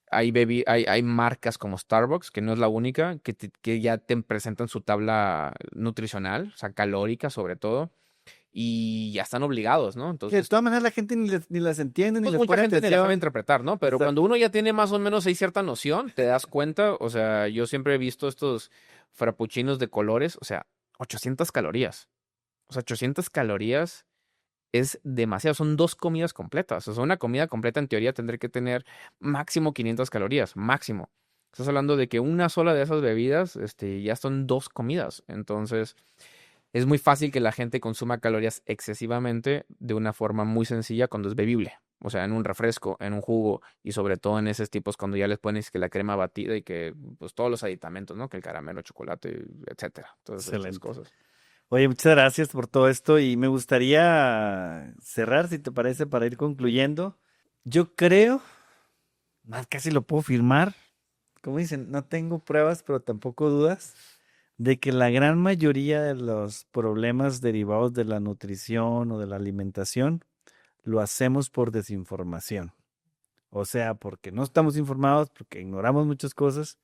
hay marcas como Starbucks, que no es la única, que ya te presentan su tabla nutricional, o sea, calórica sobre todo, y ya están obligados, ¿no? Que de Entonces, todas maneras la gente ni las entiende ni pues les mucha pone gente ni la sabe atención. interpretar, ¿no? Pero Exacto. cuando uno ya tiene más o menos ahí cierta noción, te das cuenta, o sea, yo siempre he visto estos frappuccinos de colores, o sea, 800 calorías. O sea, 800 calorías es demasiado, son 2 comidas completas. O sea, una comida completa en teoría tendría que tener máximo 500 calorías, máximo. Estás hablando de que una sola de esas bebidas, ya son 2 comidas. Entonces, es muy fácil que la gente consuma calorías excesivamente de una forma muy sencilla cuando es bebible. O sea, en un refresco, en un jugo y sobre todo en esos tipos cuando ya les pones que la crema batida y que pues todos los aditamentos, ¿no? Que el caramelo, chocolate, etcétera. Todas esas Excelente. cosas. Oye, muchas gracias por todo esto y me gustaría cerrar, si te parece, para ir concluyendo. Yo creo, más casi lo puedo firmar, como dicen, no tengo pruebas, pero tampoco dudas, de que la gran mayoría de los problemas derivados de la nutrición o de la alimentación lo hacemos por desinformación. O sea, porque no estamos informados, porque ignoramos muchas cosas.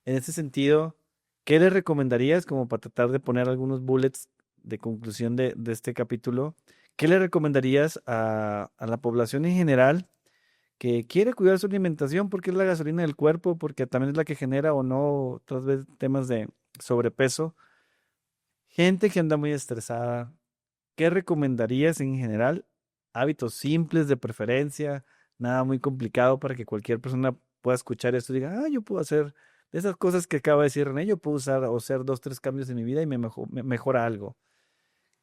En ese sentido, ¿qué le recomendarías como para tratar de poner algunos bullets de conclusión de este capítulo? ¿Qué le recomendarías a la población en general que quiere cuidar su alimentación porque es la gasolina del cuerpo, porque también es la que genera o no otras veces temas de sobrepeso. Gente que anda muy estresada, ¿qué recomendarías en general? Hábitos simples de preferencia, nada muy complicado para que cualquier persona pueda escuchar esto y diga, ah, yo puedo hacer de esas cosas que acaba de decir René, yo puedo usar o hacer dos, tres cambios en mi vida y me mejora algo.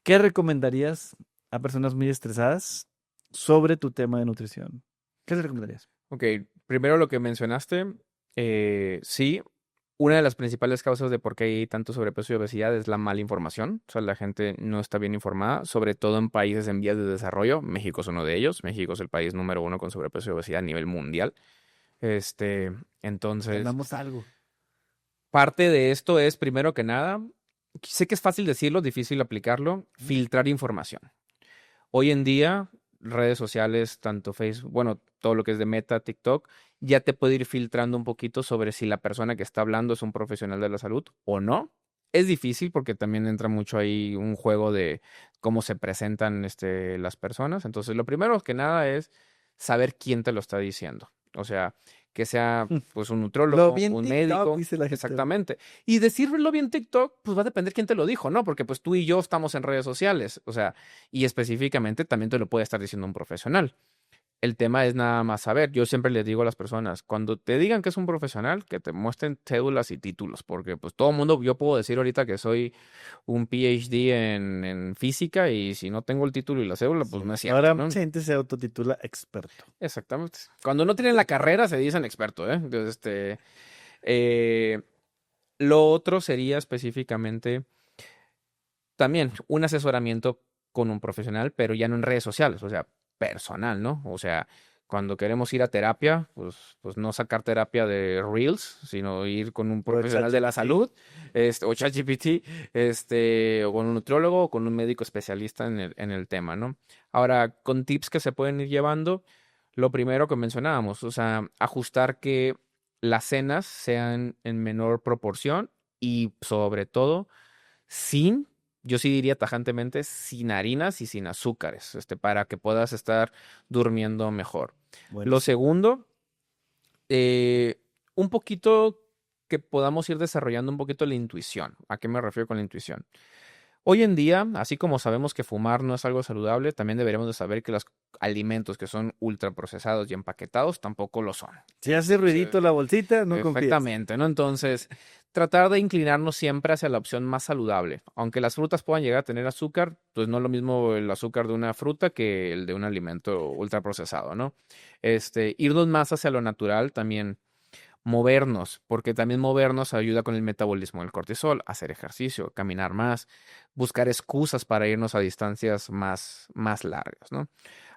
¿Qué recomendarías a personas muy estresadas sobre tu tema de nutrición? ¿Qué les recomendarías? Ok, primero lo que mencionaste, sí, una de las principales causas de por qué hay tanto sobrepeso y obesidad es la mala información. O sea, la gente no está bien informada, sobre todo en países en vías de desarrollo. México es uno de ellos. México es el país número uno con sobrepeso y obesidad a nivel mundial. Este, entonces, Ganamos algo. parte de esto es, primero que nada, sé que es fácil decirlo, difícil aplicarlo, Ujú. filtrar información. Hoy en día, redes sociales, tanto Facebook, bueno, todo lo que es de Meta, TikTok, ya te puede ir filtrando un poquito sobre si la persona que está hablando es un profesional de la salud o no. Es difícil porque también entra mucho ahí un juego de cómo se presentan las personas. Entonces, lo primero que nada es saber quién te lo está diciendo. O sea, que sea pues un Lo nutrólogo, vi en un TikTok, médico, dice la gente. exactamente. Y decirlo bien TikTok, pues va a depender quién te lo dijo, ¿no? Porque pues tú y yo estamos en redes sociales. O sea, y específicamente también te lo puede estar diciendo un profesional. El tema es nada más saber. Yo siempre les digo a las personas, cuando te digan que es un profesional, que te muestren cédulas y títulos, porque pues todo el mundo, yo puedo decir ahorita que soy un PhD en física y si no tengo el título y la cédula, pues Sí. no es cierto, Ahora ¿no? mucha gente se autotitula experto. Exactamente. Cuando no tienen la carrera se dicen experto, ¿eh? Entonces, eh, lo otro sería específicamente también un asesoramiento con un profesional, pero ya no en redes sociales, o sea, personal, ¿no? O sea, cuando queremos ir a terapia, pues no sacar terapia de Reels, sino ir con un O profesional de la ChatGPT. salud, o ChatGPT, o con un nutriólogo o con un médico especialista en el tema, ¿no? Ahora, con tips que se pueden ir llevando, lo primero que mencionábamos, o sea, ajustar que las cenas sean en menor proporción y sobre todo sin, yo sí diría tajantemente, sin harinas y sin azúcares, para que puedas estar durmiendo mejor. Lo Buenísimo. segundo, eh, un poquito que podamos ir desarrollando un poquito la intuición. ¿A qué me refiero con la intuición? Hoy en día, así como sabemos que fumar no es algo saludable, también deberíamos de saber que los alimentos que son ultraprocesados y empaquetados tampoco lo son. Si hace Entonces, ruidito la bolsita, no confíes. perfectamente, ¿no? Entonces, tratar de inclinarnos siempre hacia la opción más saludable. Aunque las frutas puedan llegar a tener azúcar, pues no es lo mismo el azúcar de una fruta que el de un alimento ultraprocesado, ¿no? Irnos más hacia lo natural también, movernos, porque también movernos ayuda con el metabolismo del cortisol, hacer ejercicio, caminar más, buscar excusas para irnos a distancias más largas, ¿no?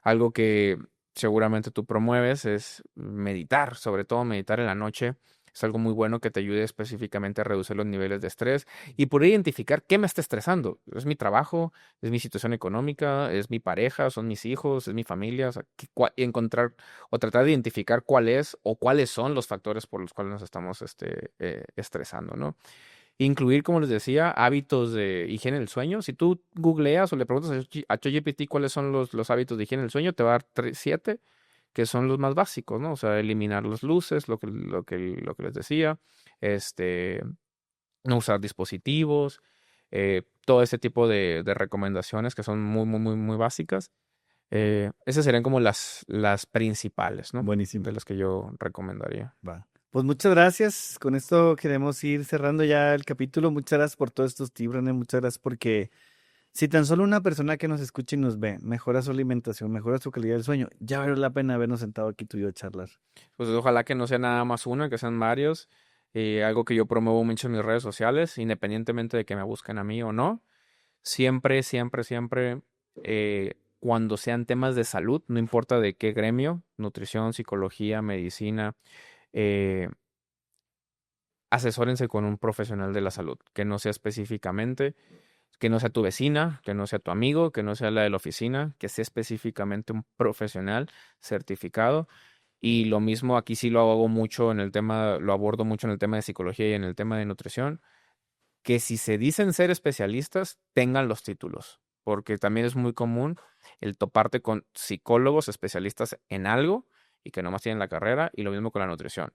Algo que seguramente tú promueves es meditar, sobre todo meditar en la noche. Es algo muy bueno que te ayude específicamente a reducir los niveles de estrés y poder identificar qué me está estresando. ¿Es mi trabajo? ¿Es mi situación económica? ¿Es mi pareja? ¿Son mis hijos? ¿Es mi familia? O sea, encontrar o tratar de identificar cuál es o cuáles son los factores por los cuales nos estamos estresando, ¿no? Incluir, como les decía, hábitos de higiene del sueño. Si tú googleas o le preguntas a ChatGPT cuáles son los hábitos de higiene del sueño, te va a dar 7 que son los más básicos, ¿no? O sea, eliminar las luces, lo que les decía, este, no usar dispositivos, todo ese tipo de recomendaciones que son muy, muy, muy, muy básicas. Esas serían como las principales, ¿no? Buenísimo. De las que yo recomendaría. Va. Pues muchas gracias. Con esto queremos ir cerrando ya el capítulo. Muchas gracias por todos estos tips, René. Muchas gracias porque si tan solo una persona que nos escucha y nos ve mejora su alimentación, mejora su calidad del sueño, ya vale la pena habernos sentado aquí tú y yo a charlar. Pues ojalá que no sea nada más uno, que sean varios. Algo que yo promuevo mucho en mis redes sociales, independientemente de que me busquen a mí o no. Siempre, siempre, siempre, cuando sean temas de salud, no importa de qué gremio, nutrición, psicología, medicina, eh, asesórense con un profesional de la salud, que no sea específicamente, que no sea tu vecina, que no sea tu amigo, que no sea la de la oficina, que sea específicamente un profesional certificado. Y lo mismo aquí sí lo hago mucho en el tema, lo abordo mucho en el tema de psicología y en el tema de nutrición, que si se dicen ser especialistas, tengan los títulos, porque también es muy común el toparte con psicólogos especialistas en algo y que nomás tienen la carrera, y lo mismo con la nutrición.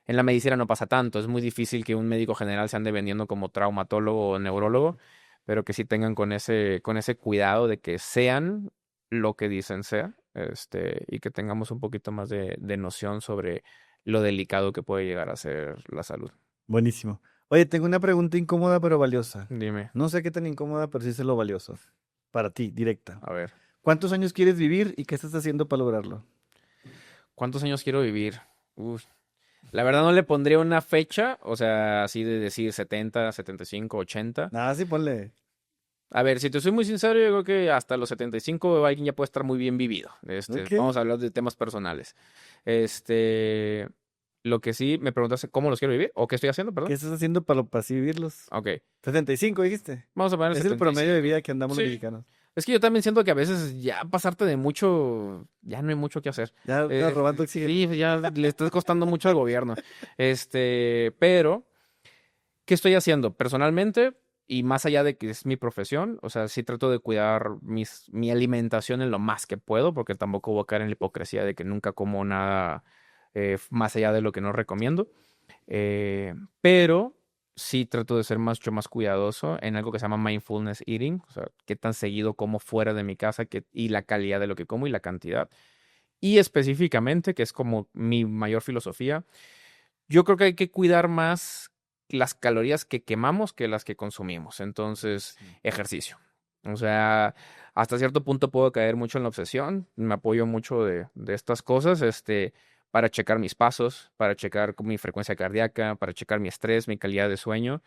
En la medicina no pasa tanto, es muy difícil que un médico general se ande vendiendo como traumatólogo o neurólogo, pero que sí tengan con ese cuidado de que sean lo que dicen ser, y que tengamos un poquito más de noción sobre lo delicado que puede llegar a ser la salud. Buenísimo. Oye, tengo una pregunta incómoda pero valiosa. Dime, No sé qué tan incómoda, pero sí sé lo valioso. Para ti, directa. a ver, ¿Cuántos años quieres vivir y qué estás haciendo para lograrlo? ¿cuántos años quiero vivir? Uf, la verdad no le pondría una fecha, o sea, así de decir 70, 75, 80. Nada, sí, ponle. A ver, si te soy muy sincero, yo creo que hasta los 75 alguien ya puede estar muy bien vivido. Ok. Vamos a hablar de temas personales. Este, lo que sí me preguntaste, ¿cómo los quiero vivir? ¿O qué estoy haciendo, ¿Qué perdón? estás haciendo para así vivirlos? Ok, 75, dijiste. vamos a poner Es el promedio de 75. vida que andamos los Sí. mexicanos. Es que yo también siento que a veces ya pasarte de mucho, ya no hay mucho que hacer. Ya robando oxígeno. Sí, ya le está costando mucho al gobierno. Pero ¿qué estoy haciendo? Personalmente, y más allá de que es mi profesión, o sea, sí trato de cuidar mi alimentación en lo más que puedo, porque tampoco voy a caer en la hipocresía de que nunca como nada más allá de lo que no recomiendo. Pero sí trato de ser mucho más cuidadoso en algo que se llama mindfulness eating, o sea, qué tan seguido como fuera de mi casa y la calidad de lo que como y la cantidad. Y específicamente, que es como mi mayor filosofía, yo creo que hay que cuidar más las calorías que quemamos que las que consumimos. Entonces, Sí. ejercicio. O sea, hasta cierto punto puedo caer mucho en la obsesión. Me apoyo mucho de estas cosas, para checar mis pasos, para checar mi frecuencia cardíaca, para checar mi estrés, mi calidad de sueño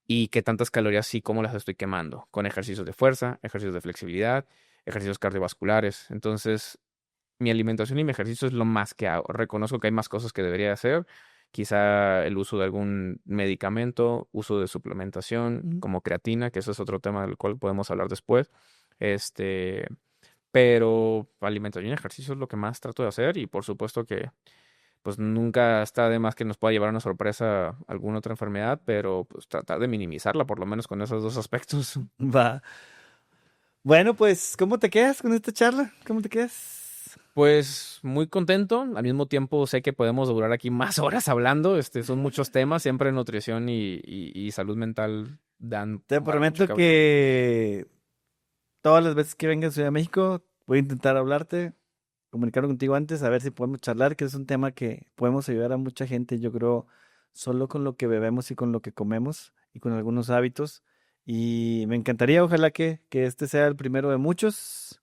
y qué tantas calorías sí, cómo las estoy quemando. Con ejercicios de fuerza, ejercicios de flexibilidad, ejercicios cardiovasculares. Entonces, mi alimentación y mi ejercicio es lo más que hago. Reconozco que hay más cosas que debería hacer. Quizá el uso de algún medicamento, uso de suplementación Mm. como creatina, que eso es otro tema del cual podemos hablar después. Este, pero alimentación y ejercicio es lo que más trato de hacer y por supuesto que pues nunca está de más que nos pueda llevar una sorpresa alguna otra enfermedad, pero pues tratar de minimizarla por lo menos con esos dos aspectos. Va. Bueno, pues, ¿cómo te quedas con esta charla? ¿Cómo te quedas? Pues muy contento, al mismo tiempo sé que podemos durar aquí más horas hablando, son muchos temas, siempre nutrición y salud mental dan Te para mucho prometo que hablar. que todas las veces que venga a Ciudad de México voy a intentar hablarte, comunicarme contigo antes, a ver si podemos charlar, que es un tema que podemos ayudar a mucha gente, yo creo, solo con lo que bebemos y con lo que comemos y con algunos hábitos. Y me encantaría, ojalá que este sea el primero de muchos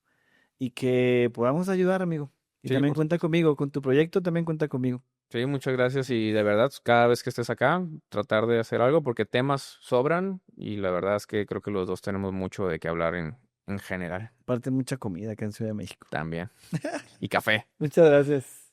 y que podamos ayudar, amigo. Y Sí, también por cuenta supuesto. conmigo, con tu proyecto también cuenta conmigo. Sí, muchas gracias y de verdad, cada vez que estés acá, tratar de hacer algo porque temas sobran y la verdad es que creo que los dos tenemos mucho de qué hablar en general Aparte, mucha comida acá en Ciudad de México. también. Y café. Muchas gracias.